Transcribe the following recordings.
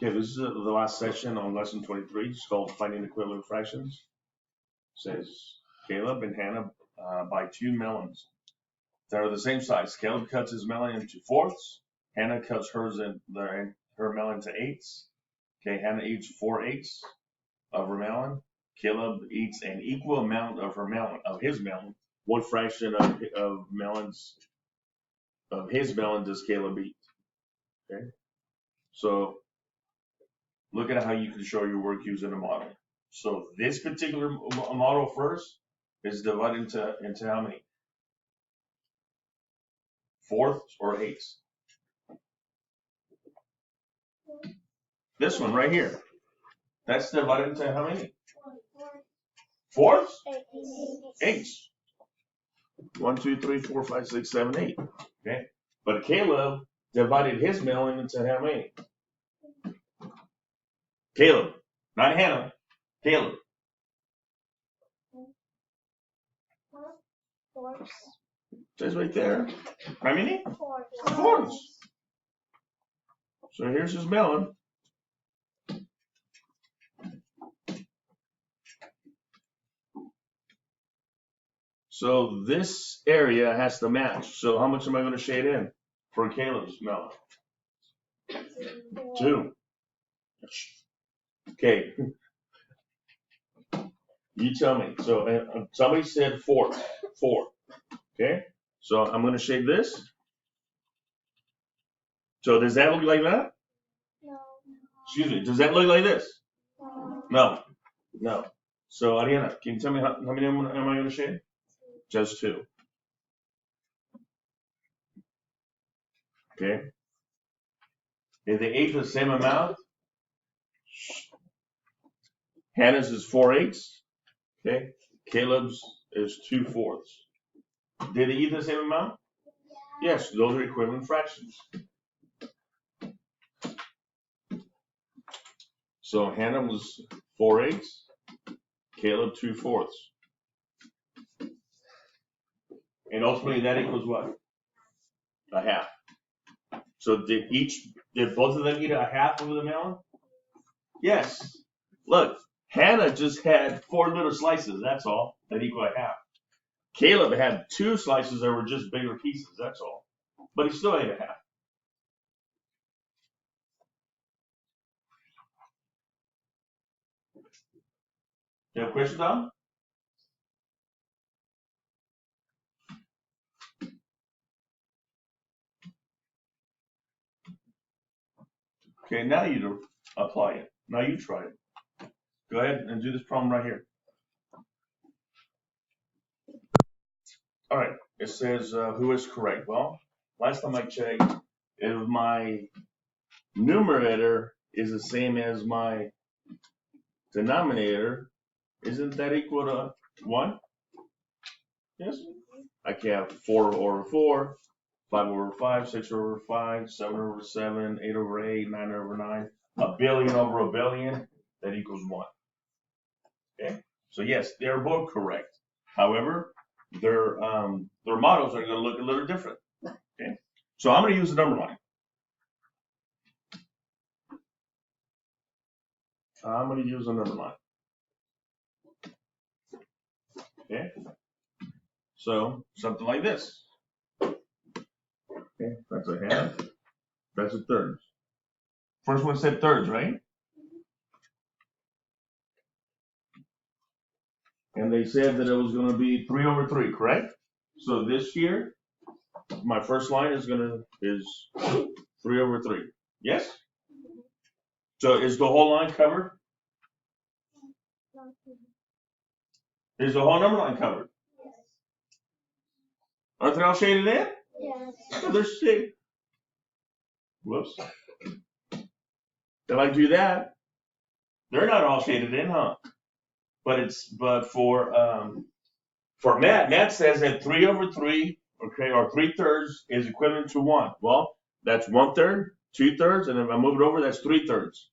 Okay, this is the last session on lesson 23. It's called Finding Equivalent Fractions. It says Caleb and Hannah buy 2 melons that are the same size. Caleb cuts his melon into fourths. Hannah cuts her melon to eighths. Okay, Hannah eats 4/8 of her melon. Caleb eats an equal amount of his melon. What fraction of his melon does Caleb eat? Okay, so look at how you can show your work using a model. So this particular model first is divided into how many? Fourths or eighths? This one right here. That's divided into how many? Fourths? Eighths. 1, 2, 3, 4, 5, 6, 7, 8. Okay. But Caleb divided his melon into how many? Caleb, not Hannah. Caleb. Fourths. Says right there. How many? Fourths. So here's his melon. So this area has to match. So how much am I going to shade in for Caleb's melon? 2. Okay. You tell me. So somebody said 4. Okay. So I'm going to shade this. So does that look like that? No. Excuse me. Does that look like this? No. No. So Ariana, can you tell me how many am I going to shade? Just 2. Okay. If they ate the same amount, Hannah's is 4/8. Okay. Caleb's is 2/4. Did they eat the same amount? Yes, those are equivalent fractions. So Hannah was 4/8, Caleb 2/4. And ultimately that equals what? A half. So did both of them eat a half of the melon? Yes. Look, Hannah just had 4 little slices, that's all, that equal a half. Caleb had 2 slices that were just bigger pieces, that's all. But he still ate a half. You have questions, Tom? Okay, now you apply it. Now you try it. Go ahead and do this problem right here. All right, it says who is correct? Well, last time I checked, if my numerator is the same as my denominator, isn't that equal to 1? Yes. I can have 4/4, 5/5, 6/5, 7/7, 8/8, 9/9, a billion over a billion, that equals 1. Okay, so yes, they're both correct. However, their models are going to look a little different. Okay, so I'm going to use the number line. I'm going to use the number line. Okay, so something like this. Okay, that's a half. That's a third. First one said thirds, right? And they said that it was going to be 3/3, correct? So this here, my first line is 3/3. Yes? So is the whole line covered? Is the whole number line covered? Yes. Aren't they all shaded in? Yes. So they're shaded. Whoops. If I do that, they're not all shaded in, huh? But for Matt says that 3/3, okay, or 3/3 is equivalent to 1. Well, that's 1/3, 2/3, and if I move it over, that's 3/3.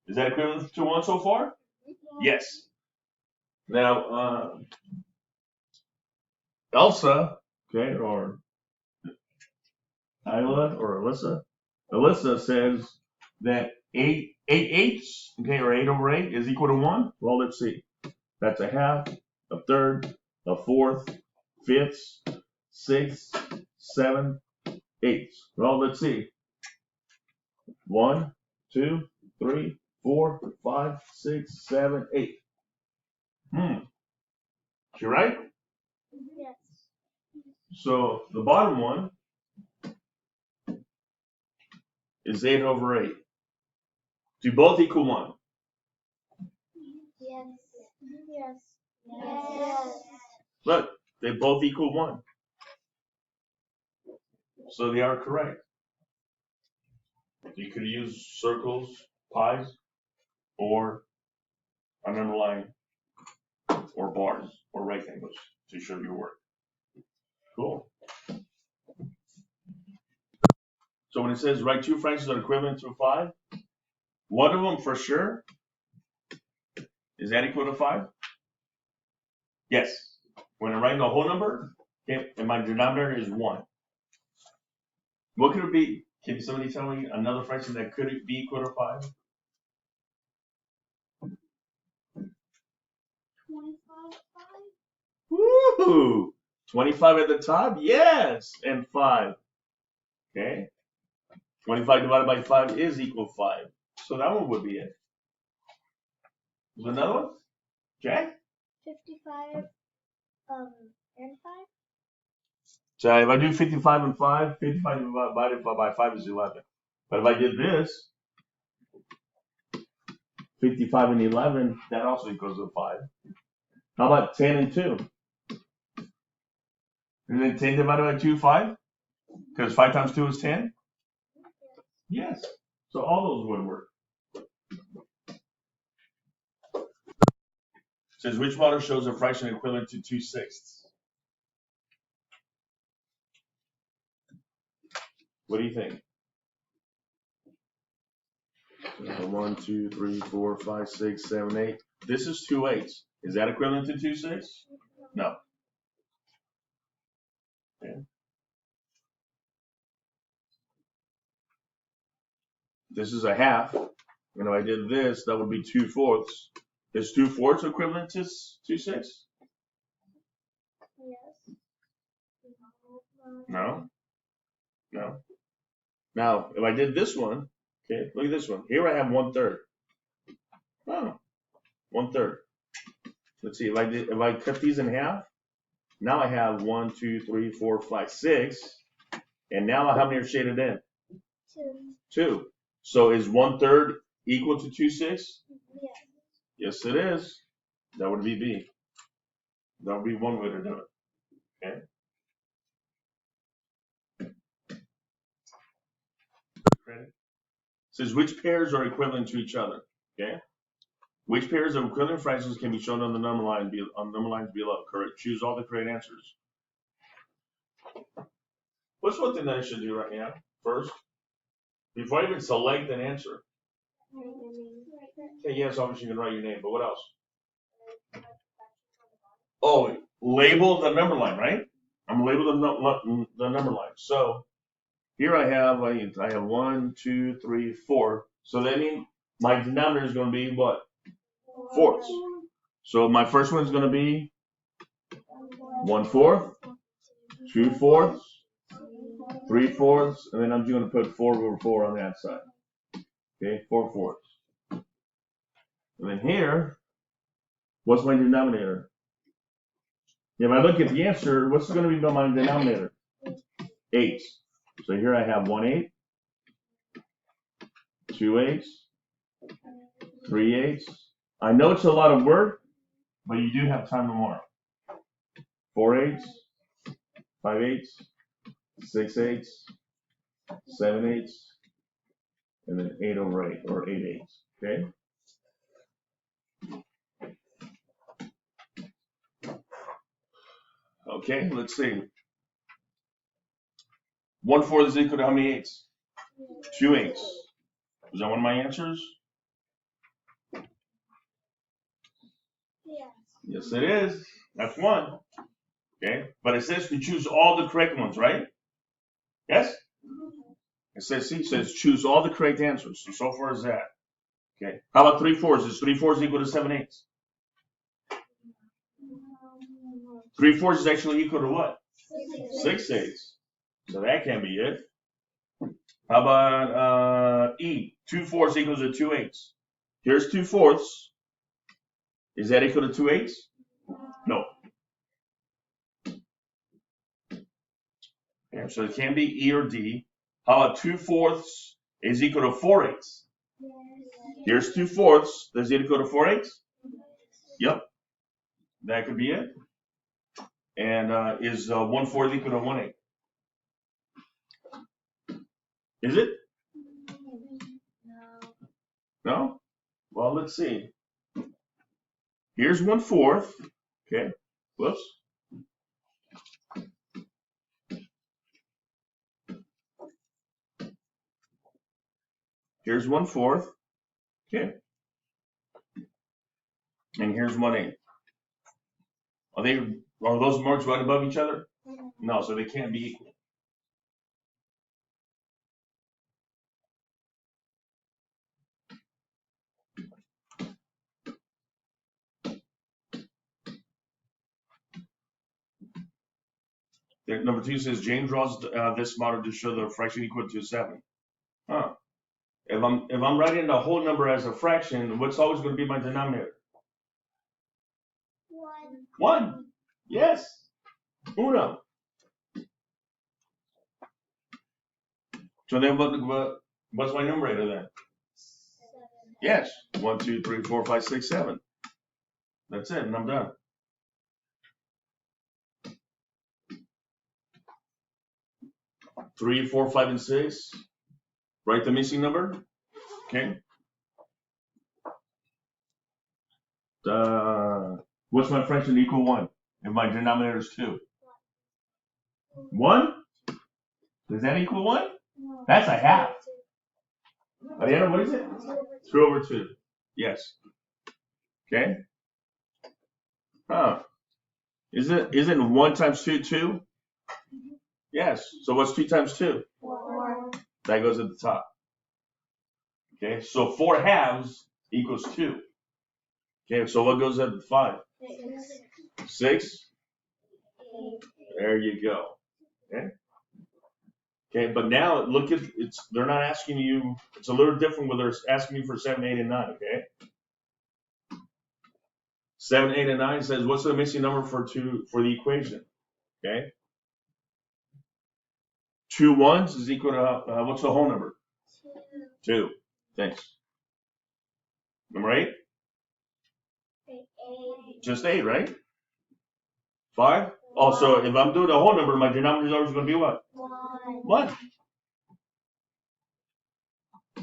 Is that equivalent to 1 so far? Yes. Now, Elsa, okay, or Isla or Alyssa says that 8 eighths, okay, or 8 over 8 is equal to 1? Well, let's see. That's a half, a third, a fourth, fifths, sixths, 7 eighths. Well, let's see. 1, 2, 3, 4, 5, 6, 7, 8. You right? Yes. So the bottom one is 8 over 8. Do both equal 1? Yes. Yes. Yes. Look, they both equal 1. So they are correct. You could use circles, pies, or a number line, or bars, or rectangles to show your work. Cool. So when it says write 2 fractions that are equivalent to 5, one of them for sure, is that equal to 5? Yes. When I'm writing the whole number, okay, and my denominator is 1. What could it be? Can somebody tell me another fraction that could be equal to 5? 25. Woo! 25 at the top? Yes! And 5. Okay? 25 divided by 5 is equal to 5. So that one would be it. Is there another one? Jack? 55. And 5. So if I do 55 and 5, 55 divided by 5 is 11. But if I did this, 55 and 11, that also equals to 5. How about 10 and 2? And then 10 divided by 2, 5? Because 5 times 2 is 10? Yes. So all those would work. It says which model shows a fraction equivalent to 2/6? What do you think? 1, 2, 3, 4, 5, 6, 7, 8. This is 2/8. Is that equivalent to 2/6? No. Okay. This is a half. And if I did this, that would be 2/4. Is 2/4 equivalent to 2/6? Yes. No. No. Now, if I did this one, okay, look at this one. Here I have 1/3. Oh, 1/3. Let's see, if I cut these in half, now I have 1, 2, 3, 4, 5, 6. And now how many are shaded in? 2. 2. So is 1/3 equal to 2/6? Yes. Yes, it is. That would be B. That would be one way to do it. Okay. Credit. It says which pairs are equivalent to each other. Okay. Which pairs of equivalent fractions can be shown on the number line lines below? Correct. Choose all the correct answers. What's one thing that I should do right now? First, before I even select an answer. Okay, yes, obviously you can write your name, but what else? Oh, label the number line, right? I'm labeling the number line. So here I have 1, 2, 3, 4. So that means my denominator is going to be what? Fourths. So my first one is going to be 1/4, 2/4, 3/4, and then I'm going to put 4 over 4 on that side. Okay, 4/4. And then here, what's my denominator? If I look at the answer, what's going to be my denominator? 8. So here I have 1/8, 2/8, 3/8. I know it's a lot of work, but you do have time tomorrow. 4/8, 5/8, 6/8, 7/8, and then 8 over 8, or 8/8. Okay? Okay, let's see. 1/4 is equal to how many eighths? 2/8. Is that one of my answers? Yes. Yes, it is. That's one. Okay, but it says we choose all the correct ones, right? Yes? It says choose all the correct answers. So far as that. Okay. How about 3/4? Is 3/4 equal to 7/8? 3/4 is actually equal to what? 6/8. So that can't be it. How about E? 2/4 equals to 2/8. Here's 2/4. Is that equal to 2/8? No. Okay, so it can't be E or D. How about 2/4 is equal to 4/8? Here's 2/4. Does it equal to 4/8? Yep. That could be it. And is 1/4 equal to 1/8? Is it? No? Well, let's see. Here's 1/4. Okay. Whoops. Here's 1/4. Okay. And here's 1/8. Are those marks right above each other? No, so they can't be equal. Number 2 says Jane draws this model to show the fraction equal to 7. Huh. If I'm writing the whole number as a fraction, what's always going to be my denominator? 1. Yes. Uno. So then what's my numerator then? Yes. 1, 2, 3, 4, 5, 6, 7. That's it, and I'm done. Three, 4, 5, and 6. Write the missing number. Okay. What's my fraction equal 1? And my denominator is 2. 1? Does that equal 1? That's a half. Ariana, what is it? 2/2. Yes. Okay. Huh. Isn't 1 times 2 2? Yes. So what's 2 times 2? 4. That goes at the top. Okay. So 4 halves equals 2. Okay. So what goes at the 5? 6. There you go. Okay. Okay, but now look at they're not asking you, it's a little different when they're asking you for 7, 8, and 9, okay? 7, 8, and 9 says what's the missing number for the equation? Okay? 2 1s is equal to what's the whole number? 2. Thanks. Number 8? 8. Just 8, right? 5? Oh, so if I'm doing the whole number, my denominator is always going to be what? 1. 1.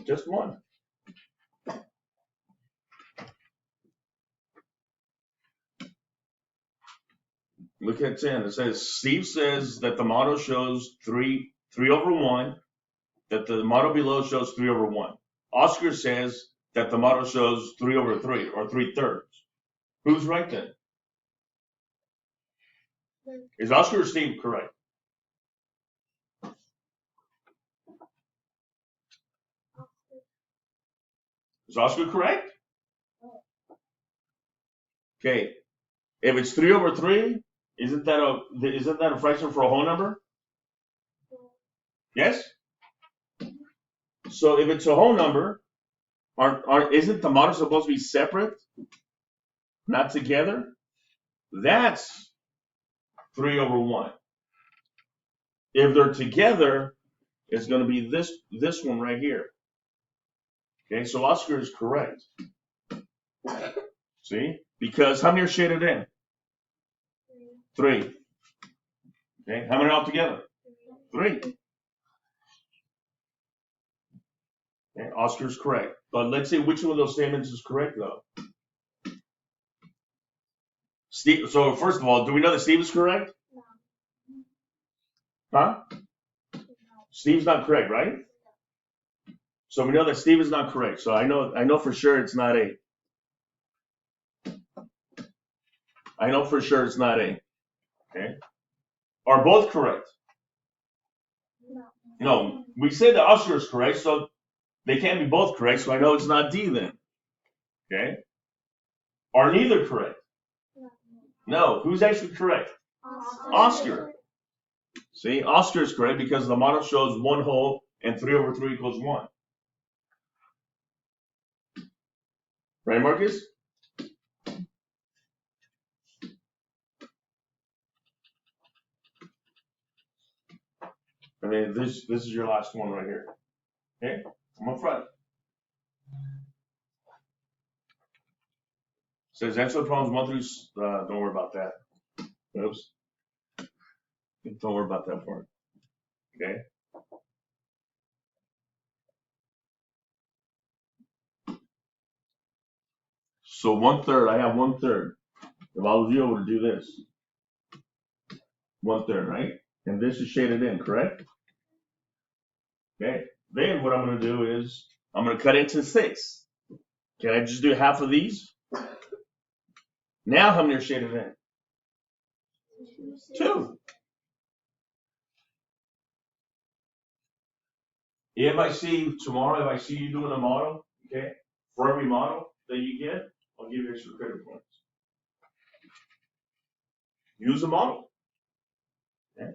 Just 1. Look at 10. It says, Steve says that the model shows 3/1, that the model below shows 3/1. Oscar says that the model shows 3/3, or 3/3. Who's right then? Is Oscar or Steve correct? Is Oscar correct? Okay. If it's 3/3, isn't that a fraction for a whole number? Yes? So if it's a whole number, isn't the model supposed to be separate? Not together? That's 3/1. If they're together, it's going to be this one right here. Okay, so Oscar is correct. See? Because how many are shaded in? 3. Okay, how many altogether? 3. Okay, Oscar's correct. But let's see which one of those statements is correct, though. Steve. So first of all, do we know that Steve is correct? Huh? Steve's not correct, right? So we know that Steve is not correct. So I know for sure it's not A. I know for sure it's not A. Okay. Are both correct? No, we say that Oscar is correct, so they can't be both correct, so I know it's not D then. Okay? Are neither correct? No. Who's actually correct? Oscar. See, Oscar is correct because the model shows 1 whole and 3/3 equals 1. Right, Marcus? I mean, this is your last one right here. Okay? I'm up front. Says answer the problems 1 through, don't worry about that. Oops. Don't worry about that part. Okay? So 1/3, I have 1/3. If I was you, I would do this. 1/3, right? And this is shaded in, correct? Okay. Then what I'm going to do is I'm going to cut into 6. Can I just do half of these? Now how many are shaded in? 2. If I see tomorrow, if I see you doing a model, okay, for every model that you get, I'll give you extra credit points. Use a model. Okay.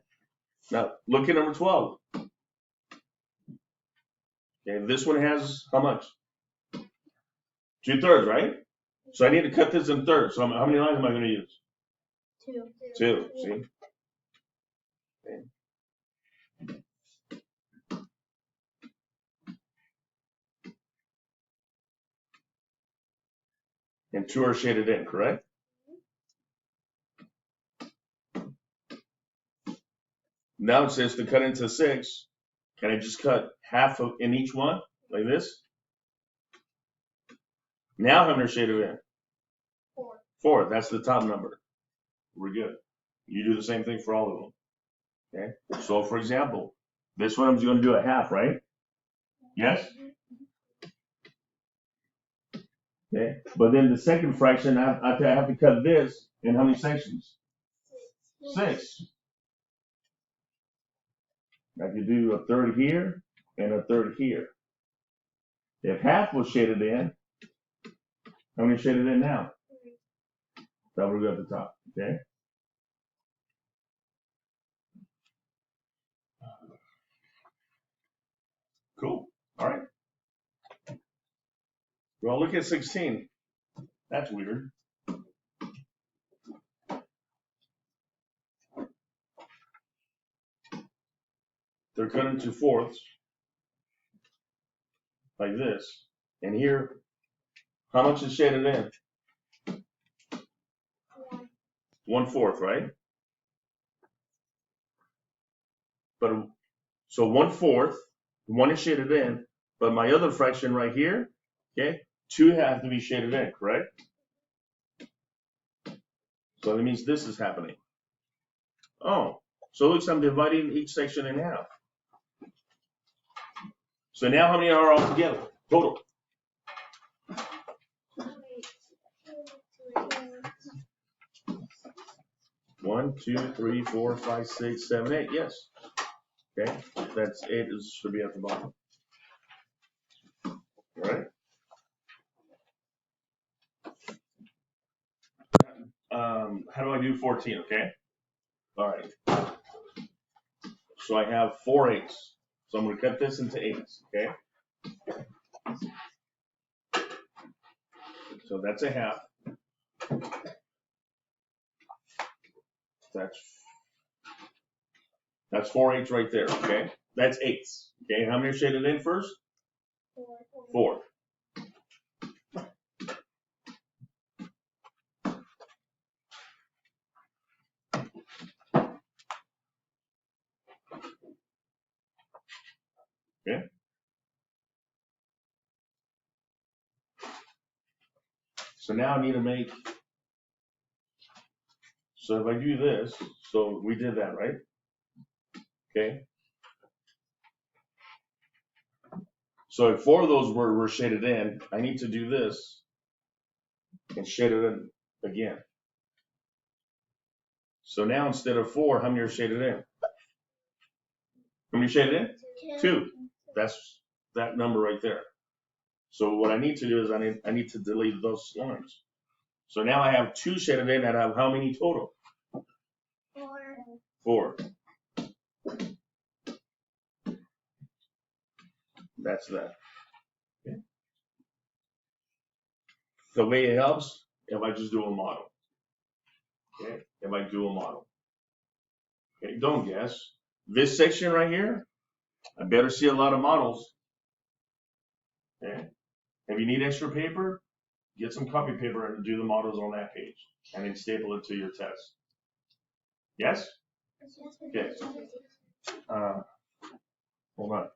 Now look at number 12. Okay, this one has how much? 2/3, right? So I need to cut this in thirds. So how many lines am I going to use? 2. 2. See? Okay. And 2 are shaded in, correct? Now it says to cut into 6. Can I just cut half of in each one like this? Now how many are shaded in? 4. 4. That's the top number. We're good. You do the same thing for all of them. Okay. So for example, this one I'm just going to do a half, right? Yes. Okay. But then the second fraction, I have to cut this in how many sections? 6. I could do a third here and a third here. If half was shaded in, how many shaded in now? That would go at the top. Okay. Cool. All right. Well, look at 16. That's weird. They're cut into fourths like this. And here, how much is shaded in? 1/4, right? But so 1/4, 1 is shaded in, but my other fraction right here, okay, 2 have to be shaded in, correct? So that means this is happening. Oh, so it looks like I'm dividing each section in half. So now how many are all together? Total. 1, 2, 3, 4, 5, 6, 7, 8. Yes. Okay, that's 8 should be at the bottom. All right. How do I do 14? Okay. All right. So I have 4 8s. So I'm going to cut this into 8s. Okay. So that's a half. That's 4 8s right there. Okay. That's 8s. Okay. How many are shaded in first? 4. Okay. So now I need to make. So if I do this, so we did that, right? Okay. So if 4 of those were shaded in, I need to do this and shade it in again. So now instead of 4, how many are shaded in? How many shaded in? 2. That's that number right there. So what I need to do is I need to delete those lines. So now I have 2 shaded in and I have how many total? 4. That's that. Okay. The way it helps, if I just do a model. Okay, if I do a model. Okay, don't guess. This section right here, I better see a lot of models. Okay, if you need extra paper, get some copy paper and do the models on that page, and then staple it to your test. Yes? Okay. Hold on.